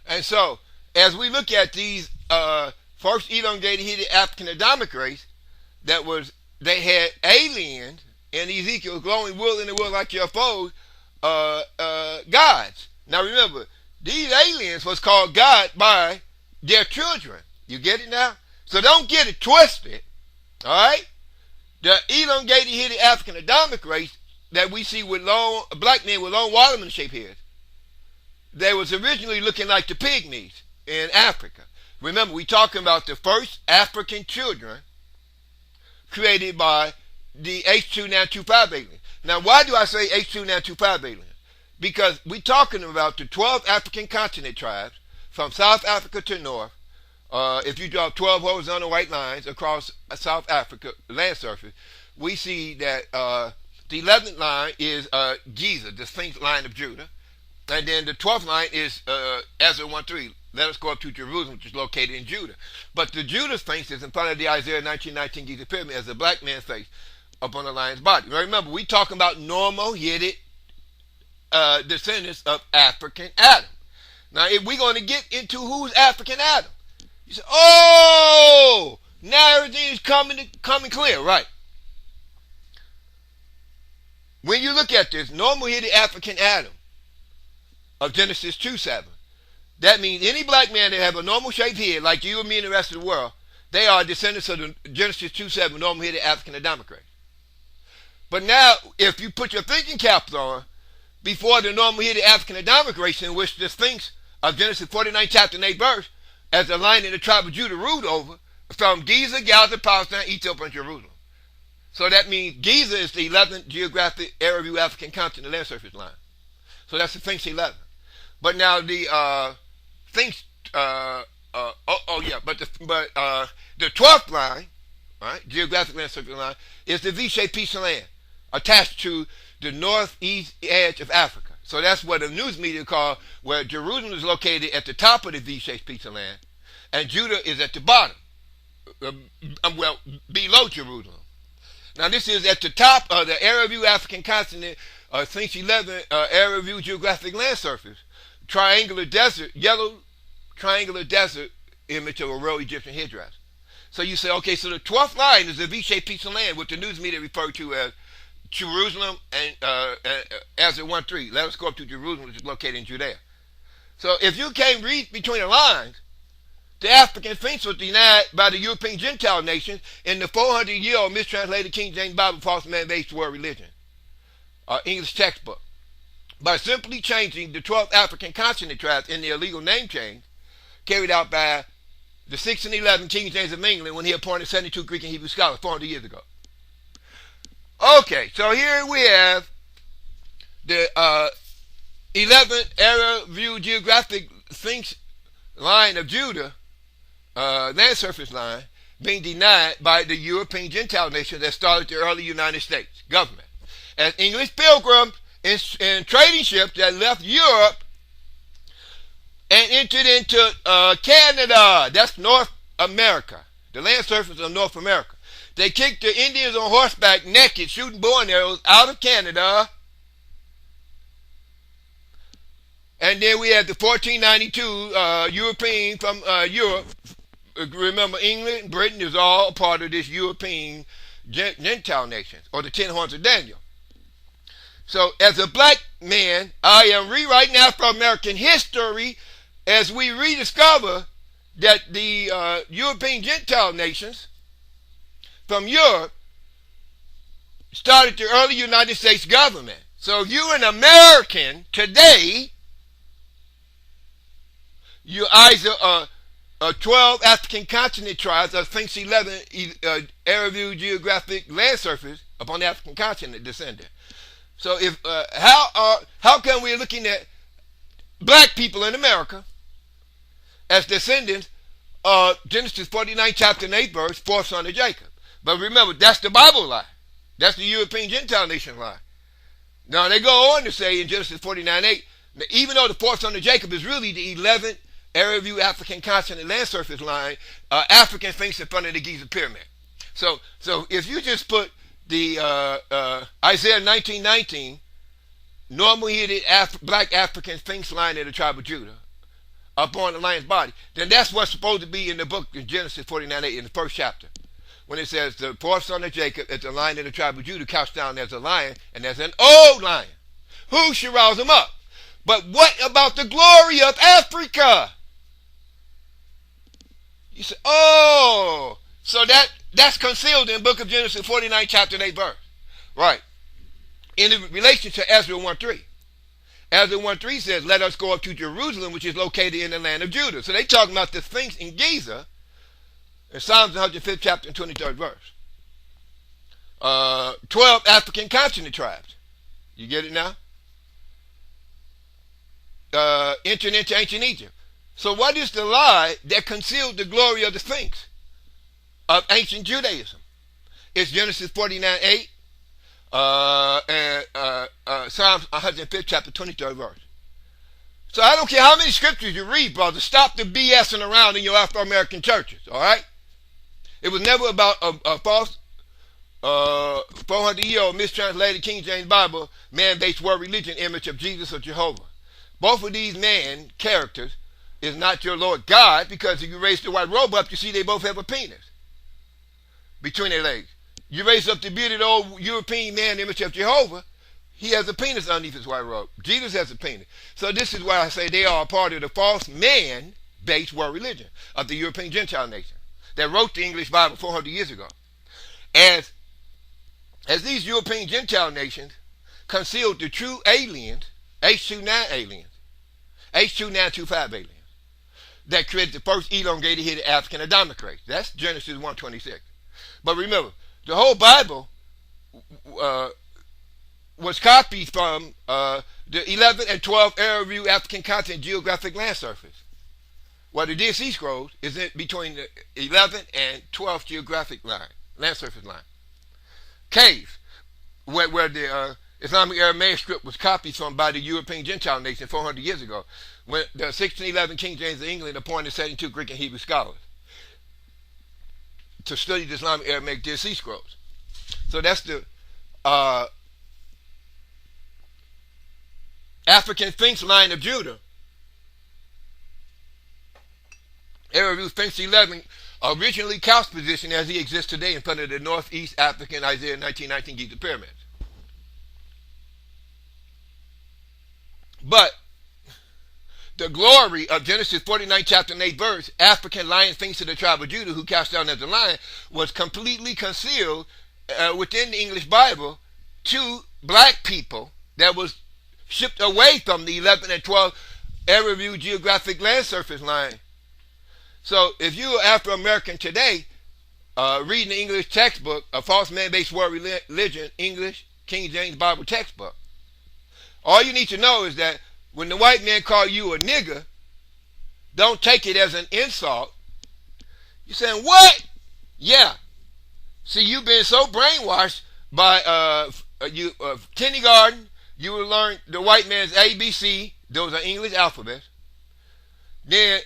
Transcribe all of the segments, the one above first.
And so, as we look at these first elongated headed African Adamic race, they had aliens in Ezekiel glowing wool in the wool like your foes, gods. Now remember, these aliens was called God by their children. You get it now? So don't get it twisted. Alright? The elongated headed African Adamic race that we see with black men with long watermelon shaped heads, they was originally looking like the pygmies in Africa. Remember, we talking about the first African children created by the H2925 aliens. Now, why do I say H2925 aliens? Because we're talking about the 12 African continent tribes from South Africa to North. If you draw 12 horizontal white lines across South Africa land surface, we see that the 11th line is GIZA, the Sphinx line of Judah. And then the 12th line is EZRA 1:3. Let us go up to Jerusalem, which is located in Judah. But the Judah Sphinx is in front of the Isaiah 19:19 Giza pyramid as a black man's face upon the lion's body. Now remember, we're talking about normal-headed descendants of African Adam. Now, if we're going to get into who's African Adam, you say, oh, now everything is coming clear, right? When you look at this, normal-headed African Adam of Genesis 2:7, that means any black man that have a normal-shaped head, like you and me and the rest of the world, they are descendants of the Genesis 2:7 normal-headed African Adamic race. But now, if you put your thinking caps on, before the normal-headed African Adamic race, in which the Sphinx of Genesis 49 chapter and 8 verse, as the line in the tribe of Judah ruled over, from Giza, Gaza, Palestine, Ethiopia, and Jerusalem. So that means Giza is the 11th geographic area view African continent land surface line. So that's the Sphinx 11. But now the Sphinx, the 12th line, right, geographic land surface line, is the V-shaped piece of land attached to the northeast edge of Africa. So that's what the news media call where Jerusalem is located at the top of the V-shaped piece of land, and Judah is at the bottom, below Jerusalem. Now this is at the top of the area view African continent, Sphinx 11 area view geographic land surface, triangular desert, yellow triangular desert image of a royal Egyptian headdress. So you say, okay, so the 12th line is a V-shaped piece of land, which the news media refer to as Jerusalem and EZRA 1:3. Let us go up to Jerusalem, which is located in Judea. So if you can't read between the lines, the African Sphinx was denied by the European Gentile nations in the 400-year-old mistranslated King James Bible false man-based world religion, English textbook. By simply changing the 12 African continent tribes in the illegal name change carried out by the 6 and 11 King James of England when he appointed 72 Greek and Hebrew scholars 400 years ago. Okay, so here we have the 11th area view geographic Sphinx line of Judah, land surface line, being denied by the European Gentile nations that started the early United States government. As English pilgrims in trading ships that left Europe and entered into Canada, that's North America, the land surface of North America. They kicked the Indians on horseback naked, shooting bow and arrows out of Canada. And then we had the 1492 European from Europe. Remember, England, Britain is all part of this European Gentile nation, or the 10 horns of Daniel. So as a black man, I am rewriting Afro-American history as we rediscover that the European Gentile nations from Europe started the early United States government. So if you're an American today, you're either 12 African continent tribes of Sphinx 11 area view geographic land surface upon the African continent descendant. So if how come we're looking at black people in America as descendants of Genesis 49 chapter and 8 verse, fourth son of Jacob? But remember, that's the Bible lie. That's the European Gentile nation lie. Now they go on to say in Genesis 49:8, even though the fourth son of Jacob is really the 11th area view African continent land surface line, African Sphinx in front of the Giza pyramid. So if you just put the Isaiah 19:19 normal-headed black African Sphinx line of the tribe of Judah upon the lion's body, then that's what's supposed to be in the book of Genesis 49:8 in the first chapter. When it says the fourth son of Jacob is the lion of the tribe of Judah, couched down as a lion and as an old lion. Who should rouse him up? But what about the glory of Africa? You say, oh, so that's concealed in the book of Genesis 49, chapter 8 verse. Right. In relation to Ezra 1:3. Ezra 1:3 says, let us go up to Jerusalem, which is located in the land of Judah. So they talking about the Sphinx in Giza in Psalms 105th chapter and 23rd verse. 12 African continent tribes. You get it now? Entered into ancient Egypt. So what is the lie that concealed the glory of the Sphinx of ancient Judaism? It's Genesis 49:8 and Psalms 105th chapter 23rd verse. So I don't care how many scriptures you read, brother. Stop the BSing around in your Afro-American churches, all right? It was never about a false 400-year-old mistranslated King James Bible, man-based world religion image of Jesus or Jehovah. Both of these man characters is not your Lord God, because if you raise the white robe up, you see they both have a penis between their legs. You raise up the bearded old European man image of Jehovah, he has a penis underneath his white robe. Jesus has a penis. So this is why I say they are a part of the false man-based world religion of the European Gentile nation that wrote the English Bible 400 years ago. As these European Gentile nations concealed the true aliens, H29 aliens, H2925 aliens, that created the first elongated headed African Adamic race. That's Genesis 1:26. But remember, the whole Bible was copied from the 11 and 12 Aerialviewed African Continent Geographic Landsurface. Well, the Dead Sea Scrolls is in between the 11 and 12 geographic line, Landsurface line. Caves, where the Islamic Aramaic script was copied from by the European Gentile nation 400 years ago, when the 1611 King James of England appointed 72 Greek and Hebrew scholars to study the Islamic Aramaic Dead Sea Scrolls. So that's the African Sphinx line of Judah. Aerialviewed SPHINX11 originally couched position as he exists today in front of the Northeast African Isaiah 1919 Giza pyramids. But the glory of Genesis 49 chapter 8 verse, African lion Sphinx of the tribe of Judah, who cast down as a lion, was completely concealed within the English Bible to black people that was shipped away from the 11 and 12 Aerialviewed geographic Landsurface line. So if you're Afro-American today, reading the English textbook, a false man-based world religion, English King James Bible textbook, all you need to know is that when the white man call you a nigger, don't take it as an insult. You're saying, what? Yeah. See, you've been so brainwashed by kindergarten, you will learn the white man's ABC, those are English alphabets. Then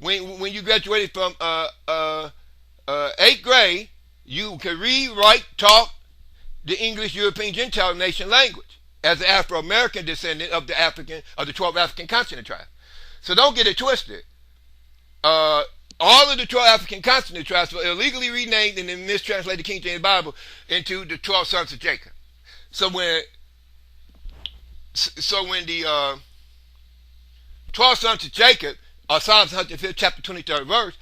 when you graduated from 8th grade, you can read, write, talk the English European Gentile nation language as an Afro-American descendant of the 12 African continent tribes. So don't get it twisted. All of the 12 African continent tribes were illegally renamed in the mistranslated King James Bible into the 12 sons of Jacob. So when the 12 sons of Jacob, Psalms 105th chapter 23rd verse,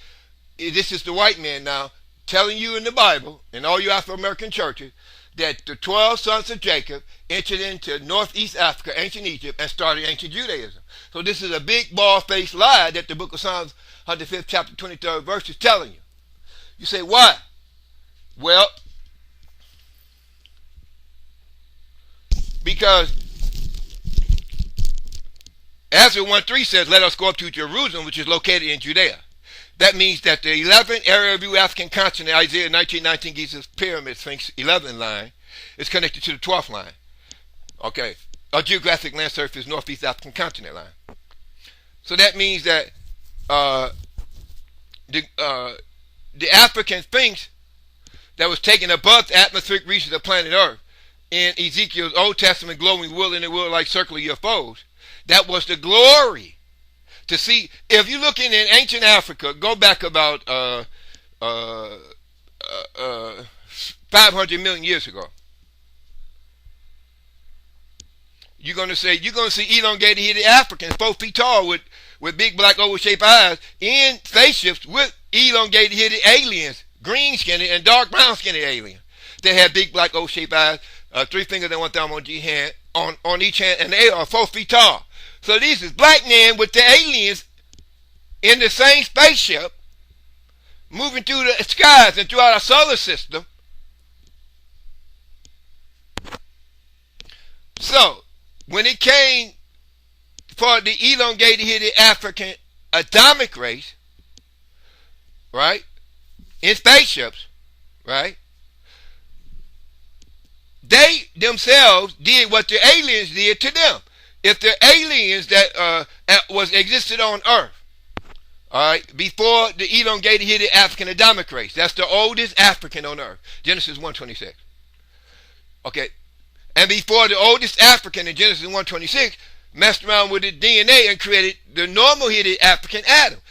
this is the white man now telling you in the Bible, in all you Afro-American churches, that the 12 sons of Jacob entered into Northeast Africa, ancient Egypt, and started ancient Judaism. So this is a big bald-faced lie that the book of Psalms 105th chapter 23rd verse is telling you. You say, why? Well, because Ezra 1:3 says, let us go up to Jerusalem, which is located in Judea. That means that the 11th Aerialviewed African continent, Isaiah 1919 Giza's pyramid Sphinx 11 line, is connected to the 12th line. Okay, a geographic Landsurface Northeast African continent line. So that means that the African Sphinx that was taken above the atmospheric regions of planet Earth in Ezekiel's Old Testament glowing wool in the wool like circular UFOs, that was the glory to see. If you're looking in ancient Africa, go back about 500 million years ago. You're going to see elongated headed Africans 4 feet tall with big black oval-shaped eyes in spaceships with elongated headed aliens, green skinned and dark brown skinned aliens. They have big black oval-shaped eyes, 3 fingers and 1 thumb on each hand, on each hand, and they are 4 feet tall. So these is black men with the aliens in the same spaceship, moving through the skies and throughout our solar system. So when it came for the elongated headed African Adamic race, right, in spaceships, right, they themselves did what the aliens did to them. If the aliens that existed on Earth, all right, before the elongated headed African Adamic race, that's the oldest African on Earth, Genesis 1:26. Okay, and before the oldest African in Genesis 1:26 messed around with the DNA and created the normal headed African Adam.